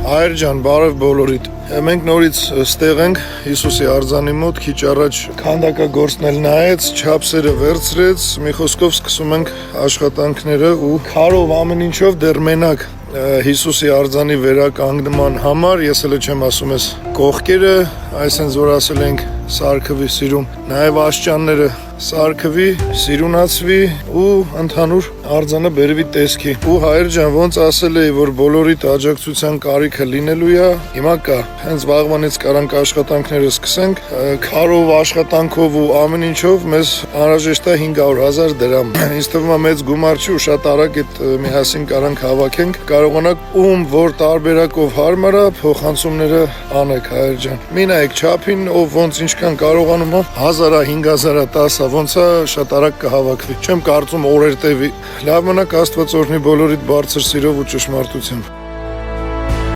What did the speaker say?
Հայր ջան, բարև բոլորիդ։ Մենք նորից ստեղ ենք Հիսուսի արձանի մոտ, քիչ առաջ քանդակագործն էլ նայեց, չափսերը վերցրեց, մի խոսքով սկսում ենք աշխատանքները ու քարով ամեն ինչով դեռ մենակ Հիսուսի արձանի վերականգնման համար, ես էլ չեմ ասում ես կողքերը, այսինքն որ ասել ենք սարքվի սիրուն, նաև աշճանները սարքվի, սիրունացվի ու ընդհանուր արձանը բերվի տեսքի։ Ու հայր ջան, ոնց ասել էի, որ բոլորիդ աջակցության կարիքը լինելու է, հիմա կա։ Հենց վաղվանից կարանք աշխատանքները սկսենք, քարով, աշխատանքով ու ամեն ինչով մեզ անհրաժեշտ է 500,000 դրամ։ Ինձ թվում է մեծ գումար չի ու շատ արագ այդ միասին կարանք հավաքենք, կարողանանք ում որ տարբերակով հարմար է փոխանցումները անեք, հայր ջան։ Մի նայեք չափին, ով ոնց ինչքան կարողանում է, 1000-ը, 5000-ը, 10-ը ոնց է շատ արագ կհավաքվի։ Չեմ կարծում օրեր տևի։ Լավ մնաք, Աստված օրհնի բոլորիդ բարձր սիրով ու ճշմարտությամբ։